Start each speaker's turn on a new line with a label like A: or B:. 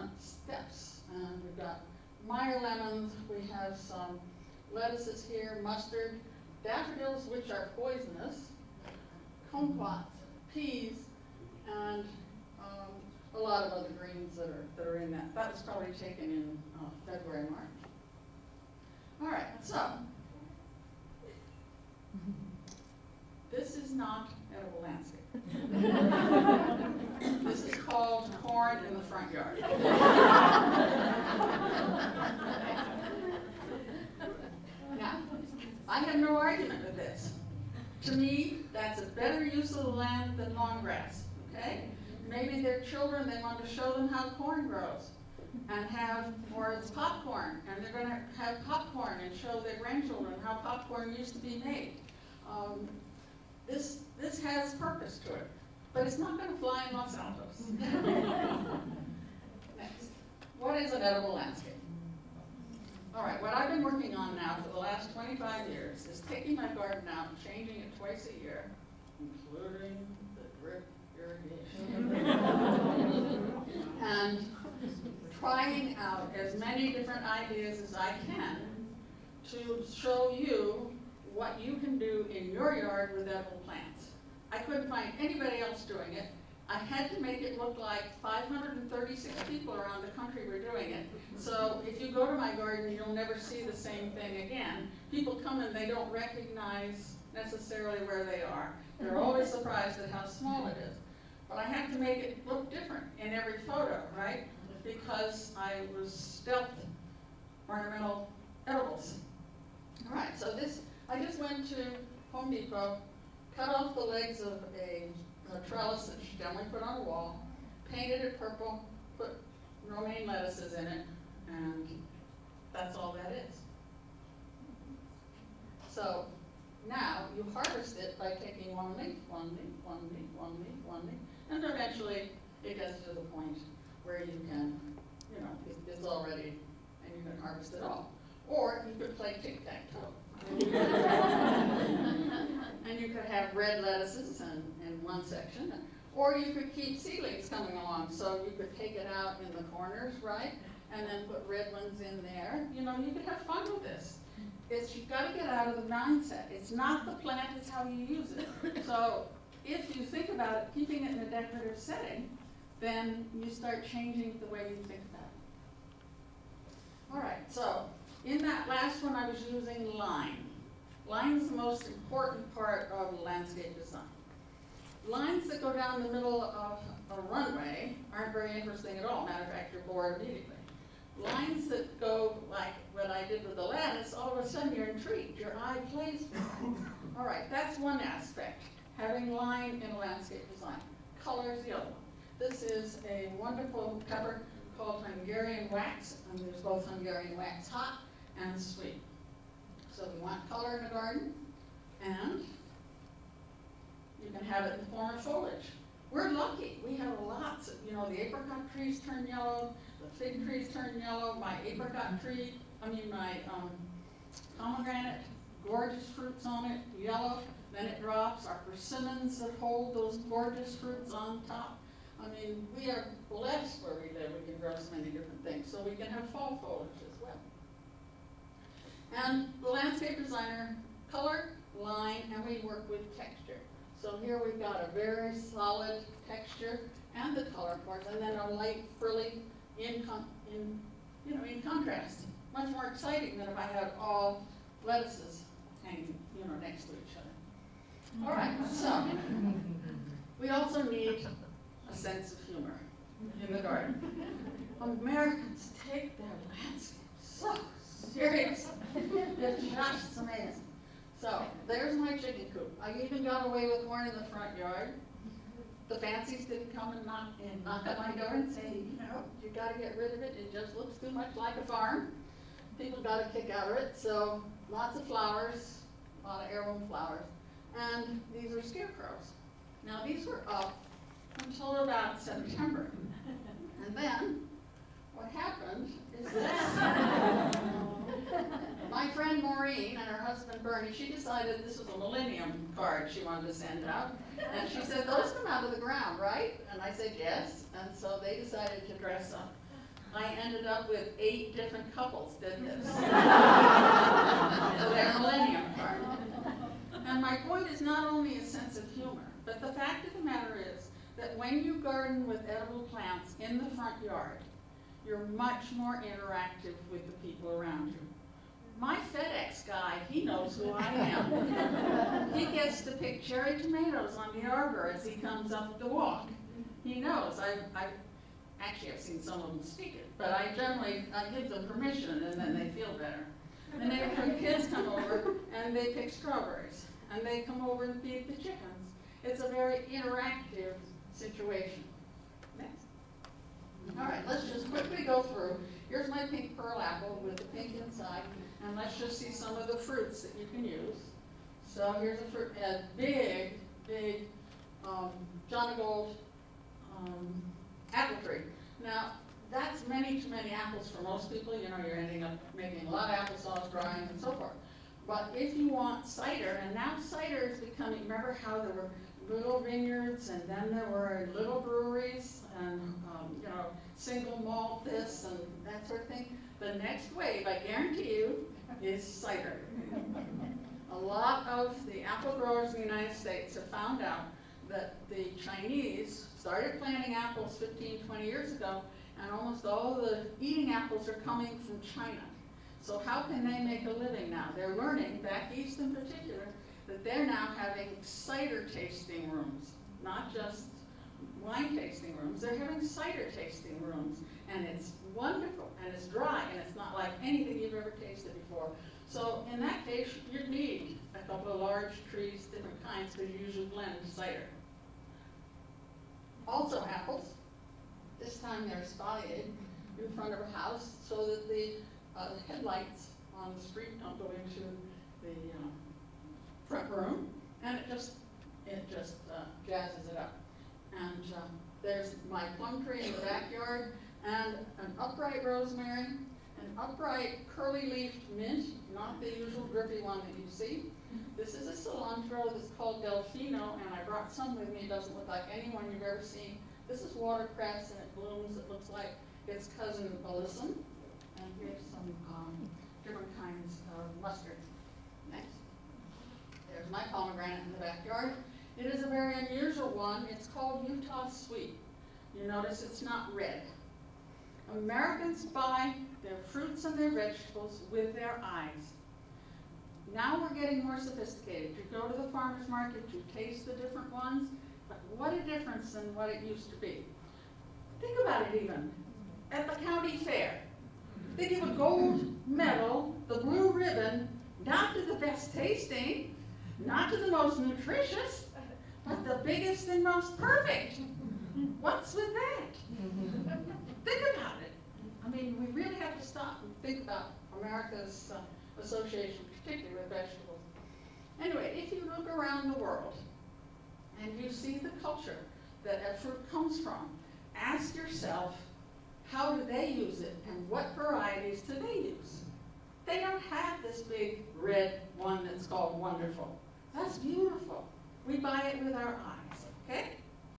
A: front steps. And we've got Meyer lemons, we have some lettuces here, mustard, daffodils, which are poisonous, kumquats, peas, and a lot of other greens that are in that. That was probably taken in February, March. All right, so this is not edible landscape. This is called corn in the front yard. Now, I have no argument with this. To me, that's a better use of the land than lawn grass, okay? Maybe their children, they want to show them how corn grows and have, or it's popcorn, and they're going to have popcorn and show their grandchildren how popcorn used to be made. This has purpose to it, but it's not going to fly in Los Altos. Next, what is an edible landscape? All right, what I've been working on now for the last 25 years is taking my garden out and changing it twice a year, including the drip irrigation, and trying out as many different ideas as I can to show you what you can do in your yard with edible plants. I couldn't find anybody else doing it. I had to make it look like 536 people around the country were doing it. So if you go to my garden, you'll never see the same thing again. People come and they don't recognize necessarily where they are. They're always surprised at how small it is. But I have to make it look different in every photo, right? Because I was stealth ornamental edibles. All right, so this, I just went to Home Depot, cut off the legs of a trellis that she generally put on a wall, painted it purple, put romaine lettuces in it, and that's all that is. So now you harvest it by taking one leaf, one leaf, one leaf, one leaf, one leaf, and eventually it gets to the point where you can, you know, it's all ready and you can harvest it all. Or you could play tic-tac-toe. And you could have red lettuces in one section, or you could keep seedlings coming along. So you could take it out in the corners, right, and then put red ones in there. You know, you could have fun with this. You've got to get out of the mindset. It's not the plant, it's how you use it. So if you think about it, keeping it in a decorative setting, then you start changing the way you think about it. All right, so in that last one I was using line. Line is the most important part of landscape design. Lines that go down the middle of a runway aren't very interesting at all. Matter of fact, you're bored immediately. Lines that go like what I did with the lattice, all of a sudden you're intrigued. Your eye plays with it. All right, that's one aspect, having line in a landscape design. Color is the other one. This is a wonderful pepper called Hungarian wax, and there's both Hungarian wax hot and sweet. So we want color in the garden, and you can have it in the form of foliage. We're lucky. We have lots of, you know, the apricot trees turn yellow, the fig trees turn yellow, my pomegranate, gorgeous fruits on it, yellow, then it drops. Our persimmons that hold those gorgeous fruits on top. I mean, we are blessed where we live. We can grow so many different things. So we can have fall foliage as well. And the landscape designer, color, line, and we work with texture. So here we've got a very solid texture and the color, of course, and then a light frilly in contrast. Much more exciting than if I had all lettuces hanging, you know, next to each other. All right, so we also need a sense of humor in the garden. Americans take their landscape so serious. It's just amazing. So there's my chicken coop. I even got away with corn in the front yard. The fancies didn't come and knock at my door and say, you know, you got to get rid of it. It just looks too much like a farm. People got a kick out of it. So lots of flowers, a lot of heirloom flowers. And these are scarecrows. Now these were up until about September. And then what happened is this. My friend Maureen and her husband Bernie, she decided this was a millennium card she wanted to send out. And she said, those come out of the ground, right? And I said, yes. And so they decided to dress up I ended up with 8 different couples did this. For their millennium card. And my point is not only a sense of humor, but the fact of the matter is that when you garden with edible plants in the front yard, you're much more interactive with the people around you. My FedEx guy, he knows who I am. He gets to pick cherry tomatoes on the arbor as he comes up the walk. He knows. Actually, I've seen some of them speak it, but I give them permission, and then they feel better. The neighborhood kids come over, and they pick strawberries, and they come over and feed the chickens. It's a very interactive situation. Next. All right, let's just quickly go through. Here's my pink pearl apple with the pink inside, and let's just see some of the fruits that you can use. So here's a big John Gold apple tree. Now, that's many too many apples for most people. You know, you're ending up making a lot of applesauce, drying, and so forth. But if you want cider, and now cider is becoming, remember how there were little vineyards, and then there were little breweries, and you know, single malt this and that sort of thing. The next wave, I guarantee you, is cider. A lot of the apple growers in the United States have found out that the Chinese started planting apples 15, 20 years ago, and almost all the eating apples are coming from China. So how can they make a living now? They're learning, back east in particular, that they're now having cider tasting rooms, not just wine tasting rooms. They're having cider tasting rooms, and it's wonderful, and it's dry, and it's not like anything you've ever tasted before. So in that case, you'd need a couple of large trees, different kinds, because you usually blend cider. Also apples. This time they're espaliered in front of a house so that the headlights on the street don't go into the front room, and it just jazzes it up. And there's my plum tree in the backyard, and an upright rosemary, an upright curly-leafed mint, not the usual drippy one that you see. This is a cilantro that's called Delfino, and I brought some with me. It doesn't look like any one you've ever seen. This is watercress, and it blooms. It looks like its cousin Alyssum. And here's some different kinds of mustard. Next. There's my pomegranate in the backyard. It is a very unusual one. It's called Utah Sweet. You notice it's not red. Americans buy their fruits and their vegetables with their eyes. Now we're getting more sophisticated. You go to the farmer's market, you taste the different ones, but what a difference than what it used to be. Think about it even. At the county fair, they give a gold medal, the blue ribbon, not to the best tasting, not to the most nutritious, but the biggest and most perfect. What's with that? Think about it. I mean, we really have to stop and think about America's association, particularly with vegetables. Anyway, if you look around the world and you see the culture that a fruit comes from, ask yourself, how do they use it and what varieties do they use? They don't have this big red one that's called Wonderful. That's beautiful. We buy it with our eyes, okay?